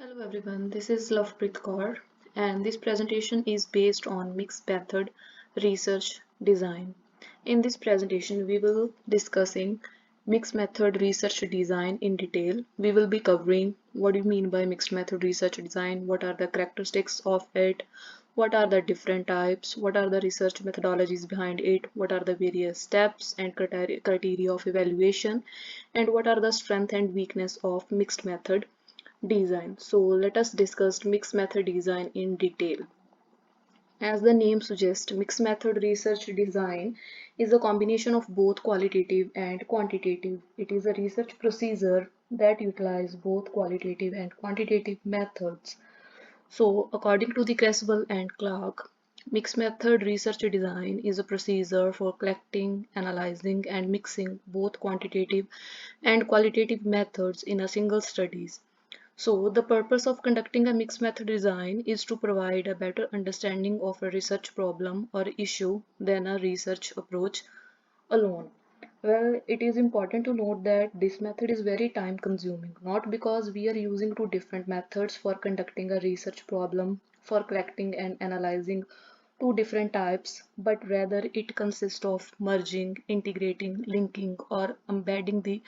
Hello everyone, this is Lovepreet Kaur and this presentation is based on mixed method research design. In this presentation we will discussing mixed method research design in detail. We will be covering what do you mean by mixed method research design, what are the characteristics of it, what are the different types, what are the research methodologies behind it, what are the various steps and criteria of evaluation, and what are the strength and weakness of mixed method design. So let us discuss mixed method design in detail. As the name suggests, mixed method research design is a combination of both qualitative and quantitative. It is a research procedure that utilizes both qualitative and quantitative methods. So according to the Creswell and Clark, mixed method research design is a procedure for collecting, analyzing, and mixing both quantitative and qualitative methods in a single studies. So, the purpose of conducting a mixed method design is to provide a better understanding of a research problem or issue than a research approach alone. Well, it is important to note that this method is very time consuming, not because we are using two different methods for conducting a research problem, for collecting and analyzing two different types, but rather it consists of merging, integrating, linking, or embedding the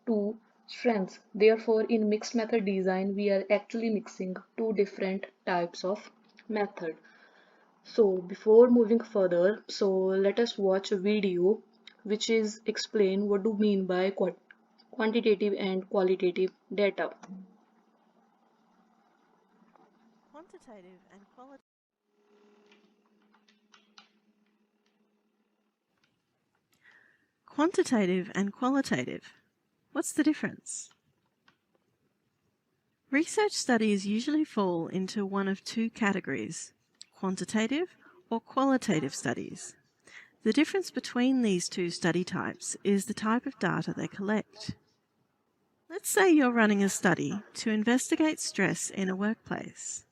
two strengths. Therefore, in mixed method design, we are actually mixing two different types of method. So before moving further, so let us watch a video which is explain what do mean by quantitative and qualitative data. Quantitative and qualitative. Quantitative and qualitative. What's the difference? Research studies usually fall into one of two categories, quantitative or qualitative studies. The difference between these two study types is the type of data they collect. Let's say you're running a study to investigate stress in a workplace.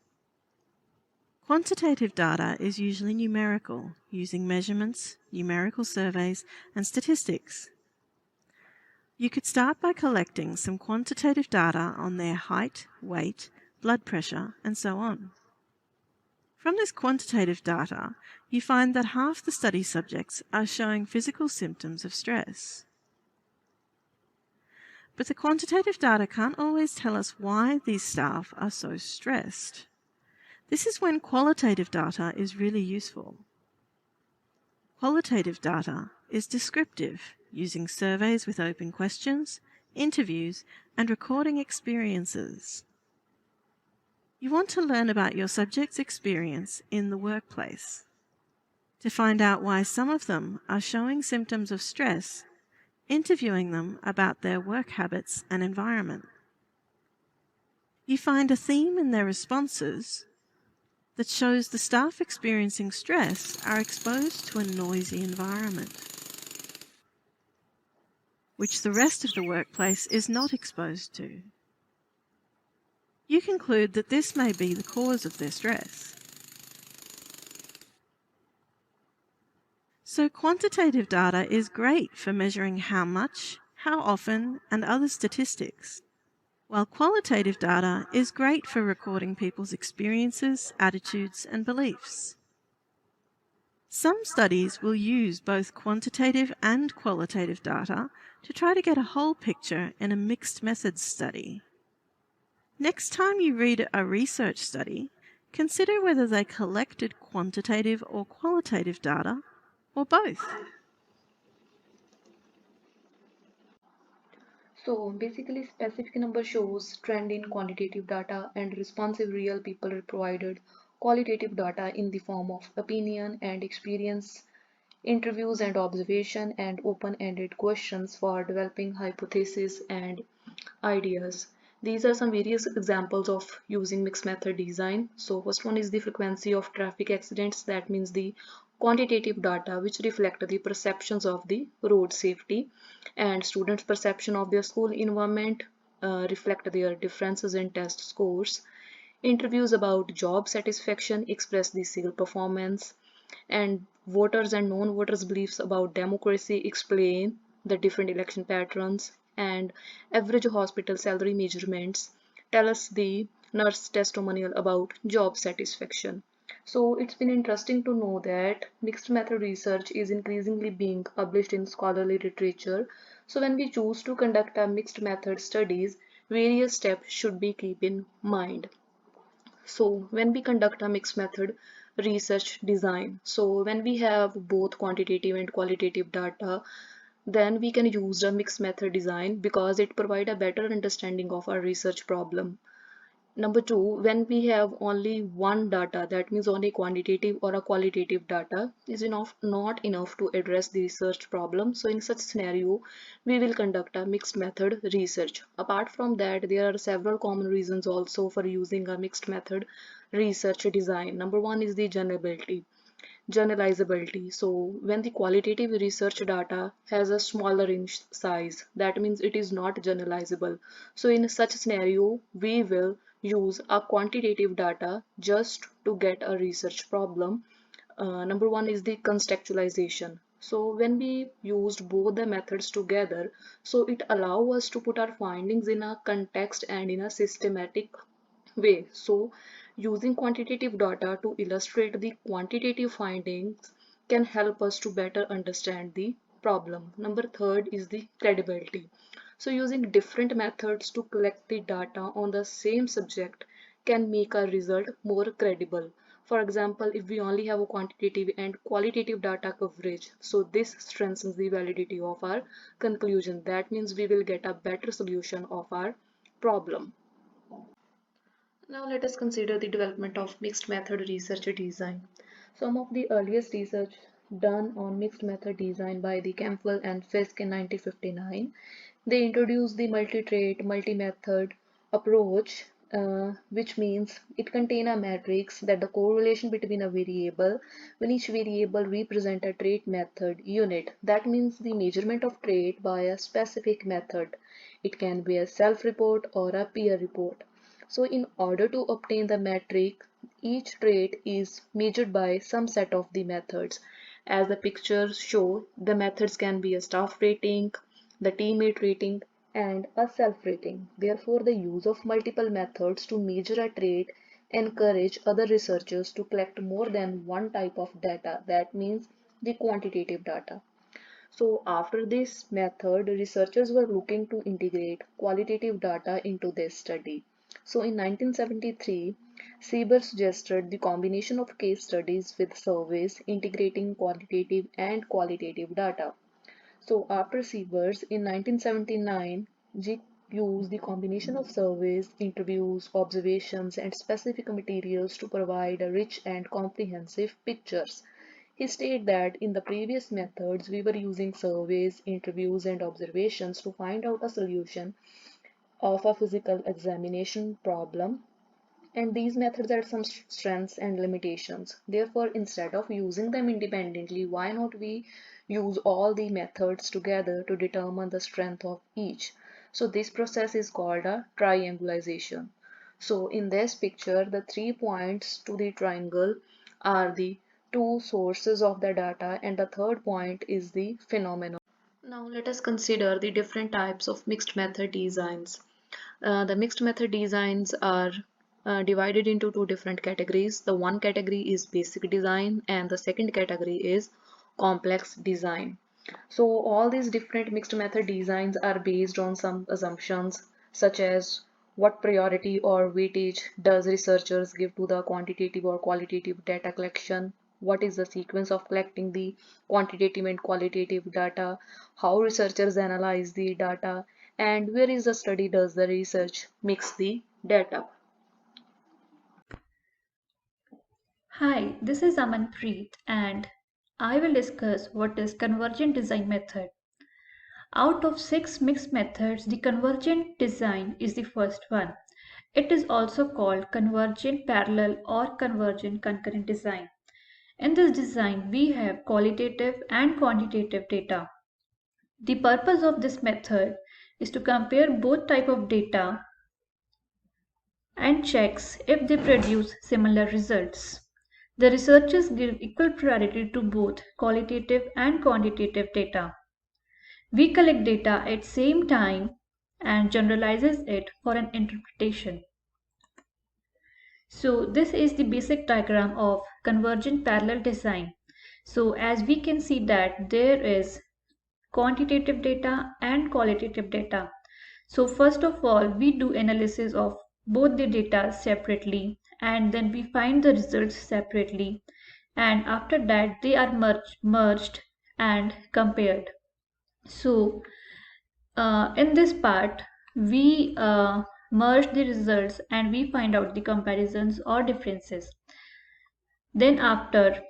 Quantitative data is usually numerical, using measurements, numerical surveys, and statistics. You could start by collecting some quantitative data on their height, weight, blood pressure, and so on. From this quantitative data, you find that half the study subjects are showing physical symptoms of stress. But the quantitative data can't always tell us why these staff are so stressed. This is when qualitative data is really useful. Qualitative data is descriptive, using surveys with open questions, interviews, and recording experiences. You want to learn about your subject's experience in the workplace. To find out why some of them are showing symptoms of stress, interviewing them about their work habits and environment. You find a theme in their responses that shows the staff experiencing stress are exposed to a noisy environment, which the rest of the workplace is not exposed to. You conclude that this may be the cause of their stress. So quantitative data is great for measuring how much, how often, and other statistics, while qualitative data is great for recording people's experiences, attitudes, and beliefs. Some studies will use both quantitative and qualitative data to try to get a whole picture in a mixed methods study. Next time you read a research study, consider whether they collected quantitative or qualitative data, or both. So basically specific number shows trend in quantitative data and responsive real people provided qualitative data in the form of opinion and experience, interviews and observation, and open-ended questions for developing hypotheses and ideas. These are some various examples of using mixed method design. So first one is the frequency of traffic accidents. That means the quantitative data which reflect the perceptions of the road safety, and students' perception of their school environment reflect their differences in test scores. Interviews about job satisfaction express the skill performance, and voters and non-voters' beliefs about democracy explain the different election patterns, and average hospital salary measurements tell us the nurse testimonial about job satisfaction. So it's been interesting to know that mixed method research is increasingly being published in scholarly literature. So when we choose to conduct a mixed method studies, various steps should be keep in mind. So when we conduct a mixed method research design, so when we have both quantitative and qualitative data, then we can use a mixed method design because it provides a better understanding of our research problem. Number two, when we have only one data, that means only quantitative or a qualitative data is enough, not enough to address the research problem. So in such scenario, we will conduct a mixed method research. Apart from that, there are several common reasons also for using a mixed method research design. Number one is the generalizability. So when the qualitative research data has a smaller in size, that means it is not generalizable. So in such scenario, we will use a quantitative data just to get a research problem. Number one is the contextualization. So when we used both the methods together, so it allow us to put our findings in a context and in a systematic way. So, using quantitative data to illustrate the quantitative findings can help us to better understand the problem. Number third is the credibility. So, using different methods to collect the data on the same subject can make a result more credible. For example, if we only have a quantitative and qualitative data coverage, so this strengthens the validity of our conclusion. That means we will get a better solution of our problem. Now let us consider the development of mixed method research design. Some of the earliest research done on mixed method design by the Campbell and Fisk in 1959. They introduced the multi-trait, multi-method approach, which means it contains a matrix that the correlation between a variable, when each variable represent a trait method unit. That means the measurement of trait by a specific method. It can be a self-report or a peer report. So in order to obtain the metric, each trait is measured by some set of the methods. As the pictures show, the methods can be a staff rating, the teammate rating, and a self-rating. Therefore, the use of multiple methods to measure a trait encourage other researchers to collect more than one type of data. That means the quantitative data. So after this method, researchers were looking to integrate qualitative data into their study. So in 1973, Sieber suggested the combination of case studies with surveys integrating quantitative and qualitative data. So after Siebers in 1979, G used the combination of surveys, interviews, observations, and specific materials to provide a rich and comprehensive pictures. He stated that in the previous methods, we were using surveys, interviews, and observations to find out a solution of a physical examination problem, and these methods had some strengths and limitations. Therefore, instead of using them independently, why not we use all the methods together to determine the strength of each? So this process is called a triangulation. So in this picture, the 3 points to the triangle are the two sources of the data, and the third point is the phenomenon. Now let us consider the different types of mixed method designs. The mixed method designs are divided into two different categories. The one category is basic design and the second category is complex design. So all these different mixed method designs are based on some assumptions such as what priority or weightage does researchers give to the quantitative or qualitative data collection, what is the sequence of collecting the quantitative and qualitative data, how researchers analyze the data, and where is the study does the research mix the data. Hi, this is Amanpreet and I will discuss what is convergent design method. Out of 6 mixed methods, the convergent design is the first one. It is also called convergent parallel or convergent concurrent design. In this design, we have qualitative and quantitative data. The purpose of this method is to compare both type of data and checks if they produce similar results. The researchers give equal priority to both qualitative and quantitative data. We collect data at same time and generalizes it for an interpretation. So this is the basic diagram of convergent parallel design. So as we can see that there is quantitative data and qualitative data. So first of all, we do analysis of both the data separately, and then we find the results separately, and after that they are merged and compared. So in this part, we merge the results and we find out the comparisons or differences. Then after,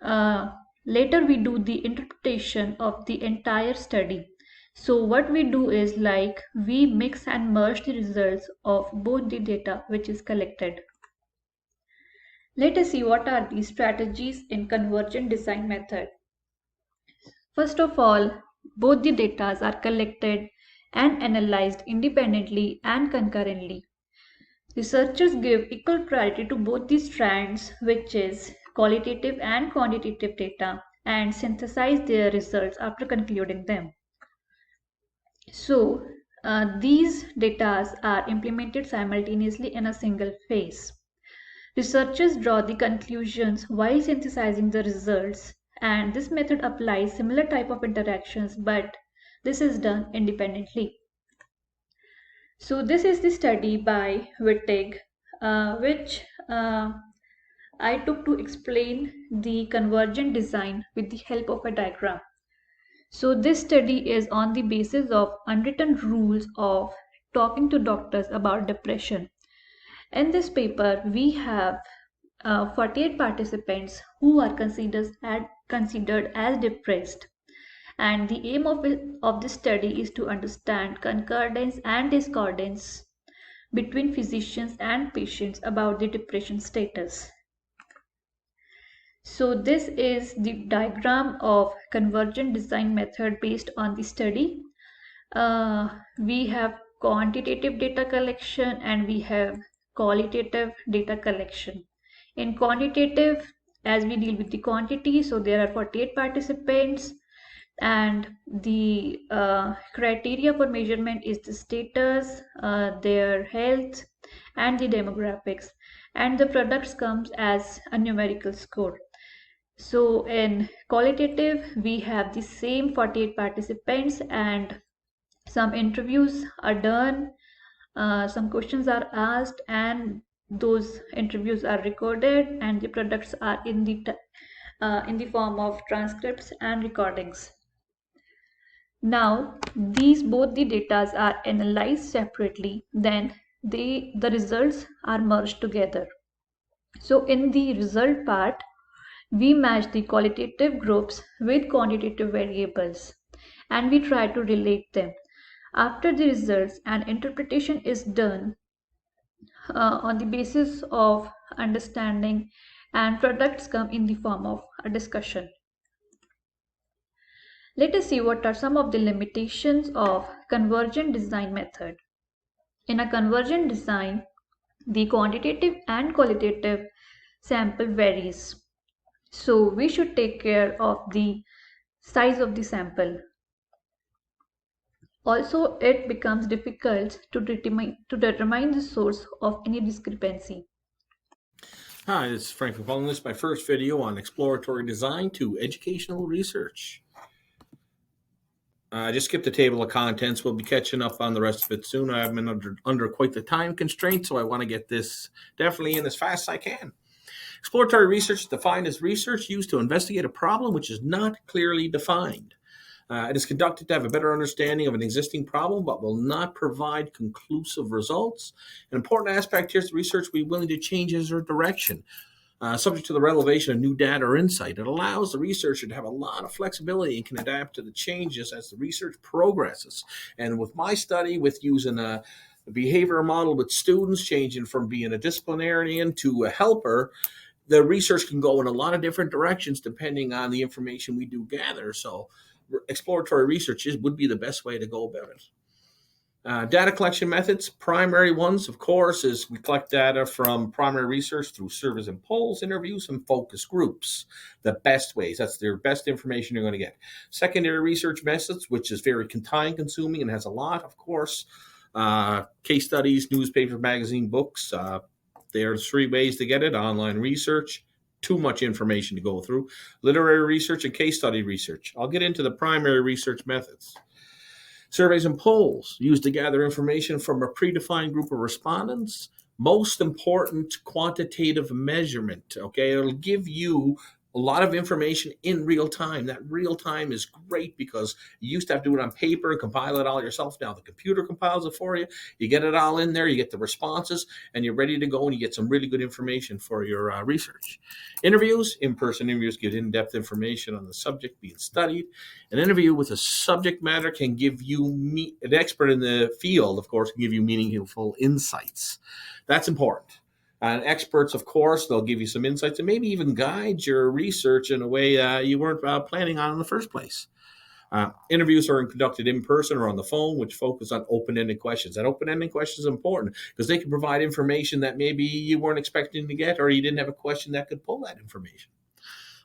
uh, later we do the interpretation of the entire study. So what we do is like we mix and merge the results of both the data which is collected. Let us see what are the strategies in convergent design method. First of all, both the data are collected and analyzed independently and concurrently. Researchers give equal priority to both the strands, which is qualitative and quantitative data, and synthesize their results after concluding them. So, these data are implemented simultaneously in a single phase. Researchers draw the conclusions while synthesizing the results, and this method applies similar type of interactions, but this is done independently. So this is the study by Wittig, which I took to explain the convergent design with the help of a diagram. So this study is on the basis of unwritten rules of talking to doctors about depression. In this paper, we have 48 participants who are considered as depressed. And the aim of this study is to understand concordance and discordance between physicians and patients about the depression status. So this is the diagram of convergent design method based on the study. We have quantitative data collection and we have qualitative data collection. In quantitative, as we deal with the quantity, so there are 48 participants, and the criteria for measurement is the status, their health, and the demographics, and the products comes as a numerical score. So in qualitative, we have the same 48 participants and some interviews are done, some questions are asked, and those interviews are recorded, and the products are in the form of transcripts and recordings. Now these both the datas are analyzed separately, then the results are merged together. So in the result part, we match the qualitative groups with quantitative variables and we try to relate them. After the results, an interpretation is done on the basis of understanding, and products come in the form of a discussion. Let us see what are some of the limitations of convergent design method. In a convergent design, the quantitative and qualitative sample varies. So we should take care of the size of the sample. Also, it becomes difficult to determine the source of any discrepancy. Hi, this is Frank McClellan. This is my first video on exploratory design to educational research. I just skipped the table of contents. We'll be catching up on the rest of it soon. I've been under quite the time constraint, so I want to get this definitely in as fast as I can. Exploratory research is defined as research used to investigate a problem which is not clearly defined. It is conducted to have a better understanding of an existing problem, but will not provide conclusive results. An important aspect here is the research will be willing to change its direction, subject to the revelation of new data or insight. It allows the researcher to have a lot of flexibility and can adapt to the changes as the research progresses. And with my study, with using a behavior model with students, changing from being a disciplinarian to a helper, the research can go in a lot of different directions depending on the information we do gather. So exploratory research would be the best way to go about it. Data collection methods, primary ones, of course, is we collect data from primary research through surveys and polls, interviews, and focus groups. The best ways, that's their best information you're going to get. Secondary research methods, which is very time consuming and has a lot, of course, case studies, newspaper, magazine, books, There are 3 ways to get it: online research, too much information to go through, literary research, and case study research. I'll get into the primary research methods. Surveys and polls used to gather information from a predefined group of respondents. Most important, quantitative measurement. Okay, it'll give you a lot of information in real time. That real time is great because you used to have to do it on paper and compile it all yourself. Now the computer compiles it for you. You get it all in there, you get the responses, and you're ready to go, and you get some really good information for your research. Interviews, in-person interviews, give in-depth information on the subject being studied. An interview with a subject matter can give you, an expert in the field, of course, can give you meaningful insights. That's important. And experts, of course, they'll give you some insights and maybe even guide your research in a way you weren't planning on in the first place. Interviews are conducted in person or on the phone, which focus on open-ended questions. And open-ended questions is important because they can provide information that maybe you weren't expecting to get, or you didn't have a question that could pull that information.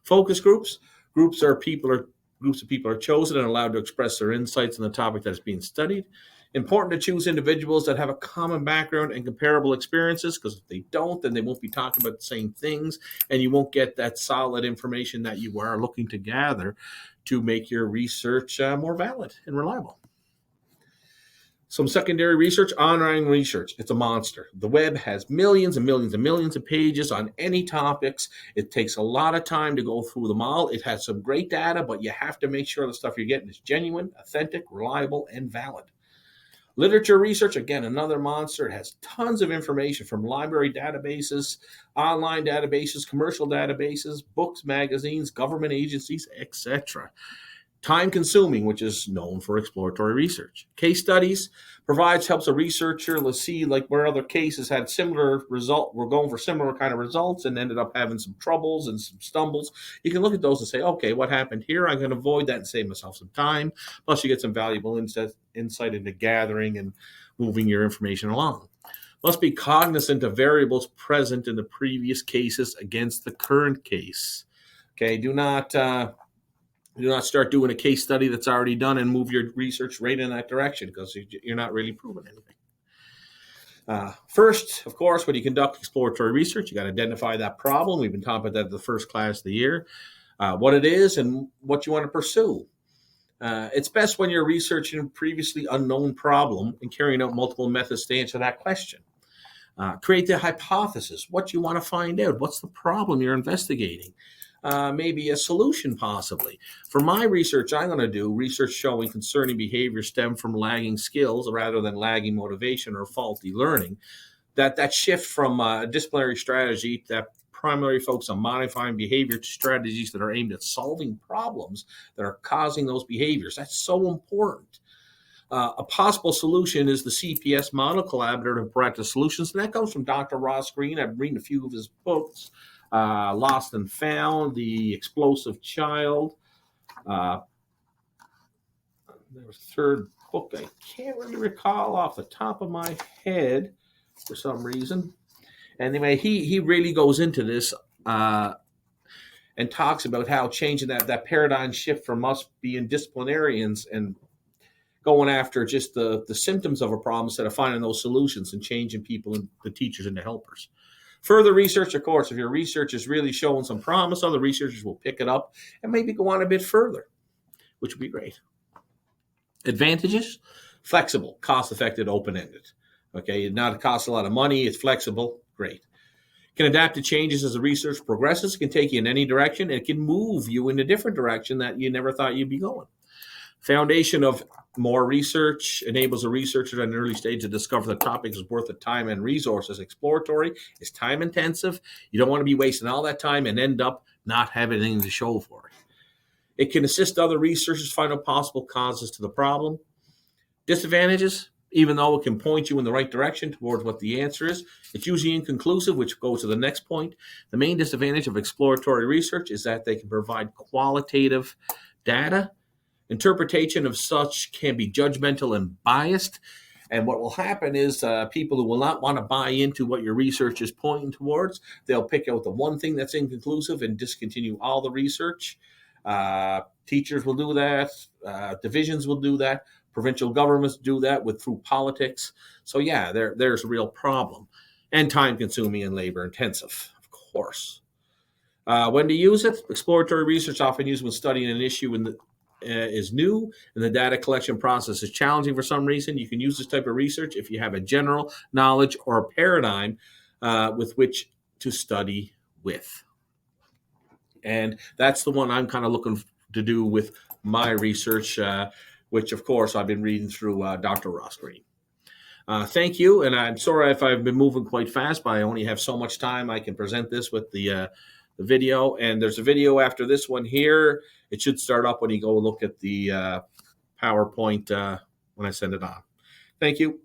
Focus groups. Groups of people are chosen and allowed to express their insights on the topic that is being studied. Important to choose individuals that have a common background and comparable experiences, because if they don't, then they won't be talking about the same things, and you won't get that solid information that you are looking to gather to make your research more valid and reliable. Some secondary research, online research. It's a monster. The web has millions and millions and millions of pages on any topics. It takes a lot of time to go through them all. It has some great data, but you have to make sure the stuff you're getting is genuine, authentic, reliable, and valid. Literature research, again, another monster. It has tons of information from library databases, online databases, commercial databases, books, magazines, government agencies, etc. Time consuming, which is known for exploratory research. Case studies helps a researcher, let's see, like where other cases had similar result, were going for similar kind of results and ended up having some troubles and some stumbles. You can look at those and say, okay, what happened here? I'm going to avoid that and save myself some time. Plus you get some valuable insight into gathering and moving your information along. Must be cognizant of variables present in the previous cases against the current case. Okay, do not start doing a case study that's already done and move your research right in that direction, because you're not really proving anything. First, of course, when you conduct exploratory research, you got to identify that problem. We've been talking about that in the first class of the year, what it is and what you want to pursue. It's best when you're researching a previously unknown problem and carrying out multiple methods to answer that question. Create the hypothesis, what you want to find out, what's the problem you're investigating. Maybe a solution possibly. For my research, I'm going to do research showing concerning behavior stem from lagging skills rather than lagging motivation or faulty learning. That shift from a disciplinary strategy that primarily focus on modifying behavior to strategies that are aimed at solving problems that are causing those behaviors. That's so important. A possible solution is the CPS model, Collaborative Practice Solutions, and that comes from Dr. Ross Green. I've read a few of his books. Lost and Found, The Explosive Child. There was a third book I can't really recall off the top of my head for some reason. Anyway, he really goes into this and talks about how changing that paradigm shift from us being disciplinarians and going after just the symptoms of a problem instead of finding those solutions and changing people and the teachers into helpers. Further research, of course, if your research is really showing some promise, other researchers will pick it up and maybe go on a bit further, which would be great. Advantages: flexible, cost-effective, open-ended. Okay, it not costs a lot of money, it's flexible, great. Can adapt to changes as the research progresses, it can take you in any direction, and it can move you in a different direction that you never thought you'd be going. Foundation of more research enables a researcher at an early stage to discover the topic is worth the time and resources. Exploratory is time intensive. You don't want to be wasting all that time and end up not having anything to show for it. It can assist other researchers find out possible causes to the problem. Disadvantages: even though it can point you in the right direction towards what the answer is, it's usually inconclusive, which goes to the next point. The main disadvantage of exploratory research is that they can provide qualitative data. Interpretation of such can be judgmental and biased. And what will happen is people who will not want to buy into what your research is pointing towards, they'll pick out the one thing that's inconclusive and discontinue all the research. Teachers will do that. Divisions will do that. Provincial governments do that through politics. So yeah, there's a real problem. and time consuming and labor intensive, of course. When to use it? Exploratory research often used when studying an issue is new and the data collection process is challenging for some reason. You can use this type of research if you have a general knowledge or a paradigm with which to study with. And that's the one I'm kind of looking to do with my research, which, of course, I've been reading through Dr. Ross Green. Thank you, and I'm sorry if I've been moving quite fast, but I only have so much time I can present this with the video. And there's a video after this one here. It should start up when you go look at the PowerPoint when I send it on. Thank you.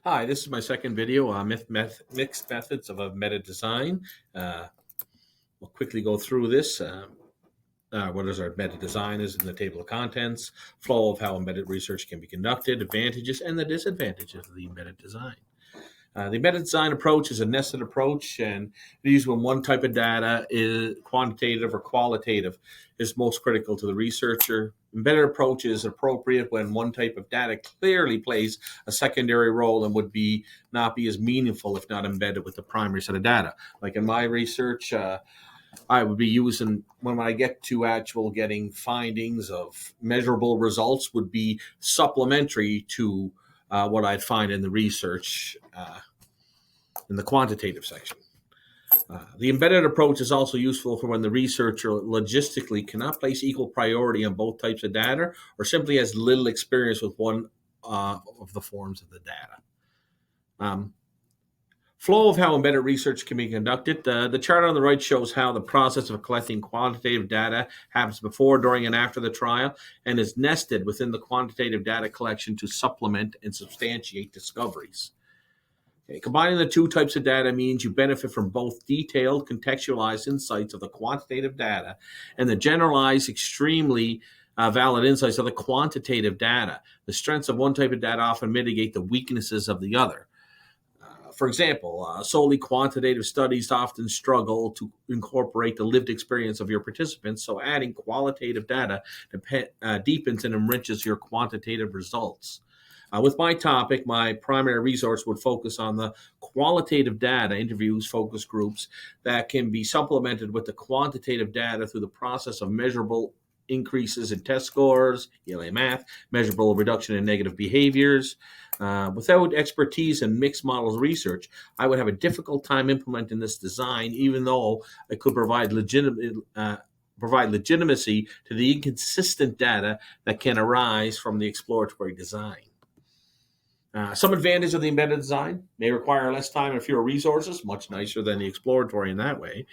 Hi, this is my second video on mixed methods of a meta design. We'll quickly go through this. What is our meta design is in the table of contents, flow of how embedded research can be conducted, advantages and the disadvantages of the embedded design. The embedded design approach is a nested approach, and used when one type of data is quantitative or qualitative is most critical to the researcher. Embedded approach is appropriate when one type of data clearly plays a secondary role and would not be as meaningful if not embedded with the primary set of data. Like in my research, I would be using when I get to actual getting findings of measurable results would be supplementary to what I'd find in the research in the quantitative section. The embedded approach is also useful for when the researcher logistically cannot place equal priority on both types of data or simply has little experience with one of the forms of the data. Flow of how embedded research can be conducted. The chart on the right shows how the process of collecting quantitative data happens before, during, and after the trial and is nested within the quantitative data collection to supplement and substantiate discoveries. Okay, combining the two types of data means you benefit from both detailed, contextualized insights of the quantitative data and the generalized, extremely valid insights of the quantitative data. The strengths of one type of data often mitigate the weaknesses of the other. For example, solely quantitative studies often struggle to incorporate the lived experience of your participants, so adding qualitative data deepens and enriches your quantitative results. With my topic, my primary resource would focus on the qualitative data, interviews, focus groups, that can be supplemented with the quantitative data through the process of measurable increases in test scores, ELA math, measurable reduction in negative behaviors. Without expertise in mixed models research, I would have a difficult time implementing this design, even though I could provide legitimacy to the inconsistent data that can arise from the exploratory design. Some advantage of the embedded design may require less time and fewer resources, much nicer than the exploratory in that way.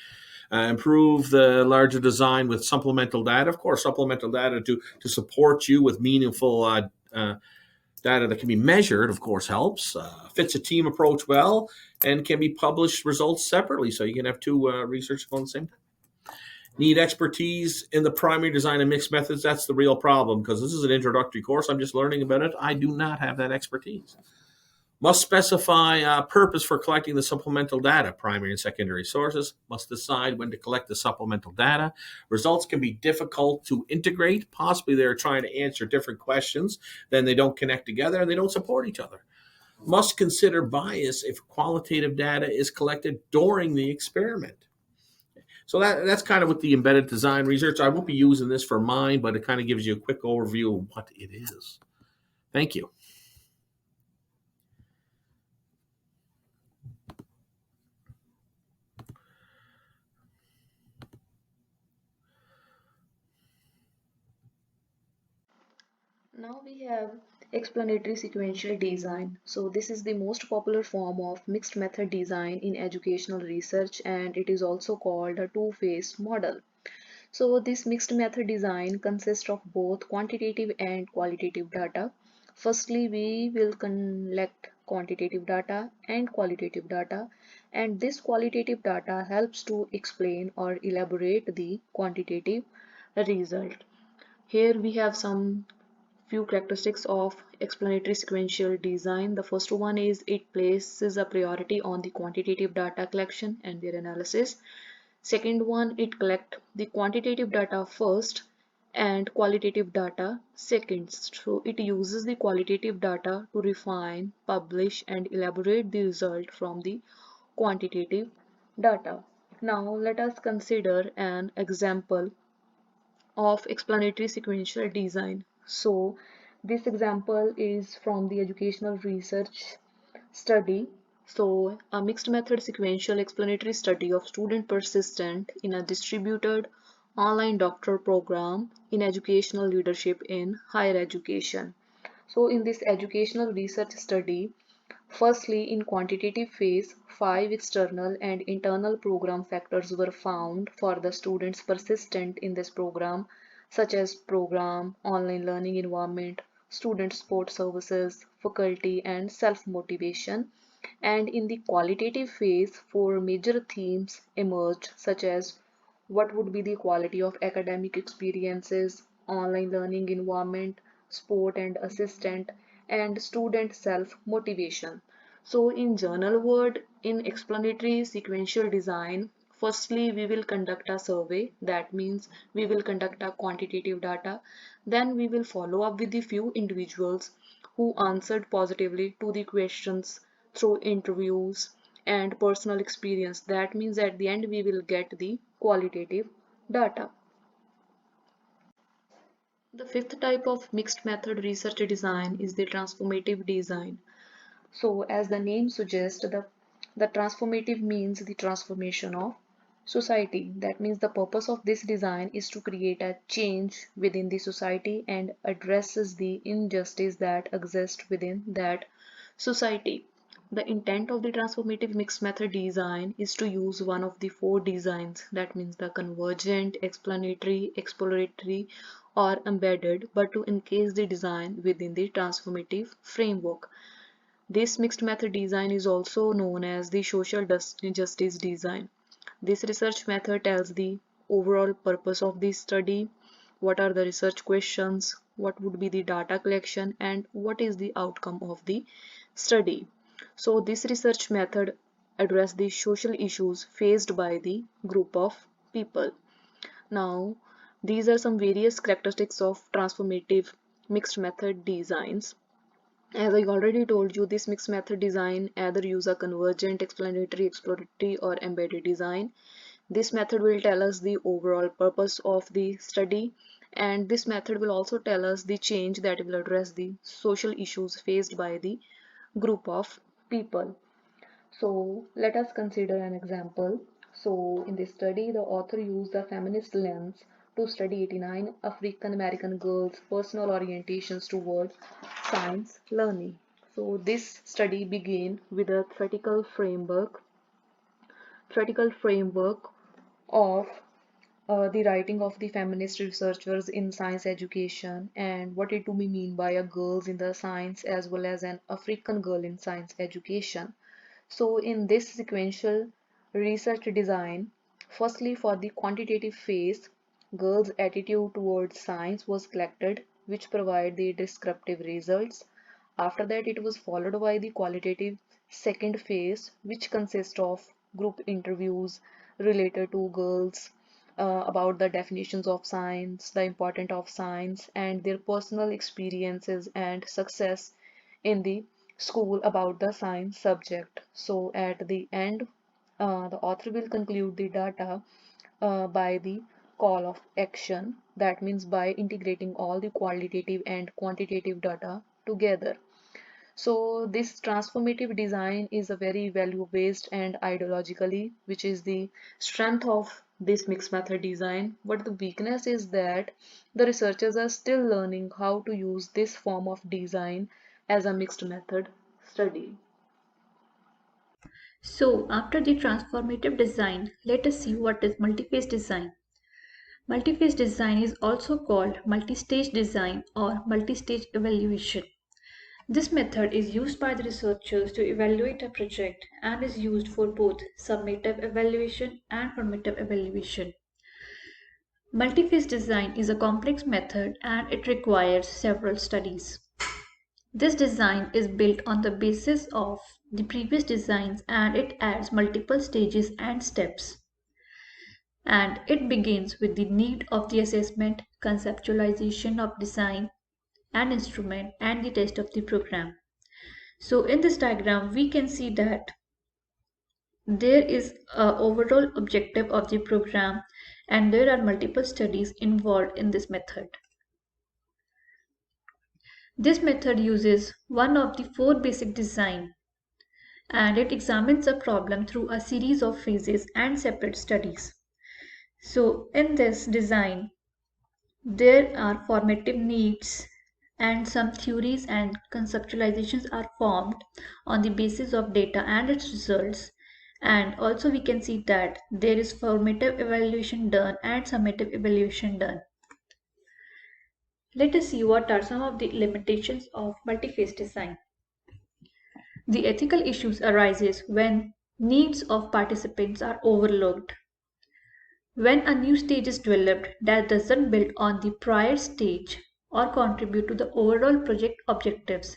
Improve the larger design with supplemental data. Of course, supplemental data to support you with meaningful data that can be measured, of course, helps. Fits a team approach well and can be published results separately, so you can have two research on the same time. Need expertise in the primary design and mixed methods. That's the real problem because this is an introductory course. I'm just learning about it. I do not have that expertise. Must specify a purpose for collecting the supplemental data, primary and secondary sources. Must decide when to collect the supplemental data. Results can be difficult to integrate. Possibly they're trying to answer different questions, then they don't connect together and they don't support each other. Must consider bias if qualitative data is collected during the experiment. So that's kind of what the embedded design research. I won't be using this for mine, but it kind of gives you a quick overview of what it is. Thank you. Now we have explanatory sequential design. So this is the most popular form of mixed method design in educational research, and it is also called a two-phase model. So this mixed method design consists of both quantitative and qualitative data. Firstly, we will collect quantitative data and qualitative data, and this qualitative data helps to explain or elaborate the quantitative result. Here we have some few characteristics of explanatory sequential design. The first one is it places a priority on the quantitative data collection and their analysis. Second one, it collects the quantitative data first and qualitative data second. So it uses the qualitative data to refine, publish, and elaborate the result from the quantitative data. Now let us consider an example of explanatory sequential design. So this example is from the educational research study. So a mixed method sequential explanatory study of student persistent in a distributed online doctoral program in educational leadership in higher education. So in this educational research study, firstly, in quantitative phase, 5 external and internal program factors were found for the students persistent in this program, such as program, online learning environment, student support services, faculty, and self-motivation. And in the qualitative phase, 4 major themes emerged, such as what would be the quality of academic experiences, online learning environment, sport and assistant, and student self-motivation. So in journal word, in explanatory sequential design, firstly we will conduct a survey. That means we will conduct a quantitative data. Then we will follow up with the few individuals who answered positively to the questions through interviews and personal experience. That means at the end we will get the qualitative data. The fifth type of mixed method research design is the transformative design. So, as the name suggests, the transformative means the transformation of society. That means the purpose of this design is to create a change within the society and addresses the injustice that exists within that society. The intent of the transformative mixed method design is to use one of the 4 designs, that means the convergent, explanatory, exploratory, or embedded, but to encase the design within the transformative framework. This mixed method design is also known as the social justice design. This research method tells the overall purpose of the study, what are the research questions, what would be the data collection, and what is the outcome of the study. So this research method address the social issues faced by the group of people. Now, these are some various characteristics of transformative mixed method designs. As I already told you, this mixed method design either use a convergent, explanatory, exploratory, or embedded design. This method will tell us the overall purpose of the study, and this method will also tell us the change that will address the social issues faced by the group of people. So let us consider an example. So in this study, the author used the feminist lens to study 89 African American girls' personal orientations towards science learning. So this study began with a theoretical framework of the writing of the feminist researchers in science education and what it to be mean by a girls in the science as well as an African girl in science education. So in this sequential research design, firstly for the quantitative phase, girls' attitude towards science was collected, which provide the descriptive results. After that, it was followed by the qualitative second phase, which consists of group interviews related to girls about the definitions of science, the importance of science, and their personal experiences and success in the school about the science subject. So at the end, the author will conclude the data by the call of action. That means by integrating all the qualitative and quantitative data together. So this transformative design is a very value-based and ideologically, which is the strength of this mixed method design. But the weakness is that the researchers are still learning how to use this form of design as a mixed method study. So, after the transformative design, let us see what is multi-phase design. Multi-phase design is also called multi-stage design or multi-stage evaluation. This method is used by the researchers to evaluate a project and is used for both summative evaluation and formative evaluation. Multi-phase design is a complex method and it requires several studies. This design is built on the basis of the previous designs and it adds multiple stages and steps. And it begins with the need of the assessment conceptualization of design and instrument, and the test of the program. So in this diagram, we can see that there is an overall objective of the program and there are multiple studies involved in this method. This method uses one of the four basic design and it examines a problem through a series of phases and separate studies. So in this design, there are formative needs and some theories and conceptualizations are formed on the basis of data and its results. And also we can see that there is formative evaluation done and summative evaluation done. Let us see what are some of the limitations of multi-phase design. The ethical issues arises when needs of participants are overlooked. When a new stage is developed that doesn't build on the prior stage or contribute to the overall project objectives,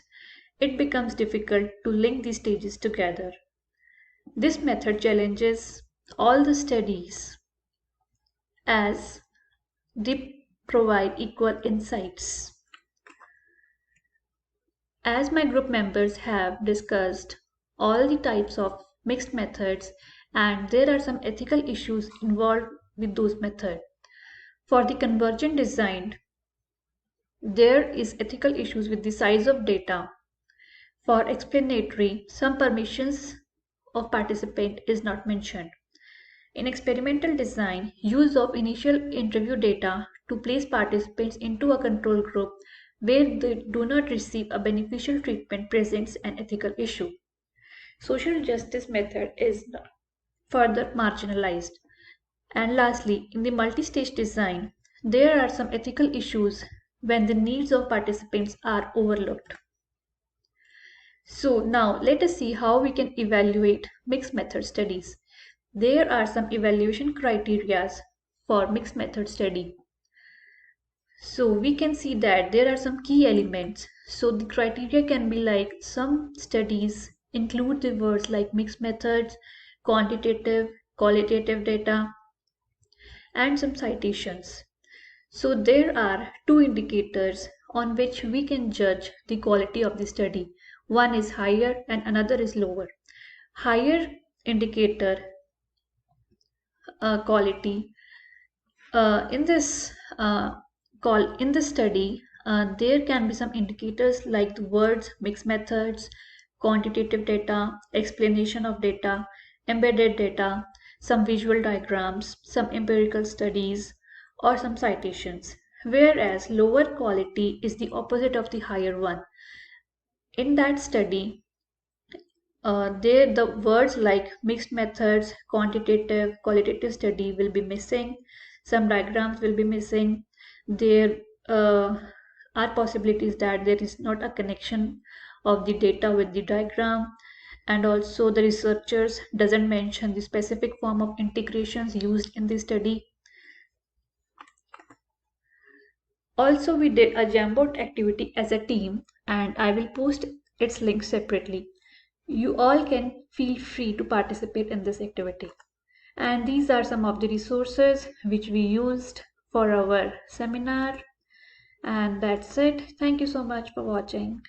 it becomes difficult to link these stages together. This method challenges all the studies as they provide equal insights. As my group members have discussed all the types of mixed methods and there are some ethical issues involved with those methods. For the convergent design, there is ethical issues with the size of data. For explanatory, some permissions of participant is not mentioned. In experimental design, use of initial interview data to place participants into a control group where they do not receive a beneficial treatment presents an ethical issue. Social justice method is further marginalized. And lastly, in the multi-stage design, there are some ethical issues when the needs of participants are overlooked. So now let us see how we can evaluate mixed method studies. There are some evaluation criteria for mixed method study. So we can see that there are some key elements. So the criteria can be like some studies include the words like mixed methods, quantitative, qualitative data, and some citations. So there are two indicators on which we can judge the quality of the study. One is higher and another is lower. Higher indicator quality in this study, there can be some indicators like the words, mixed methods, quantitative data, explanation of data, embedded data, some visual diagrams, some empirical studies, or some citations. Whereas lower quality is the opposite of the higher one. In that study, there the words like mixed methods, quantitative, qualitative study will be missing. Some diagrams will be missing. There are possibilities that there is not a connection of the data with the diagram, and also the researchers doesn't mention the specific form of integrations used in the study. Also, we did a Jamboard activity as a team and I will post its link separately. You all can feel free to participate in this activity. And these are some of the resources which we used for our seminar. And that's it. Thank you so much for watching.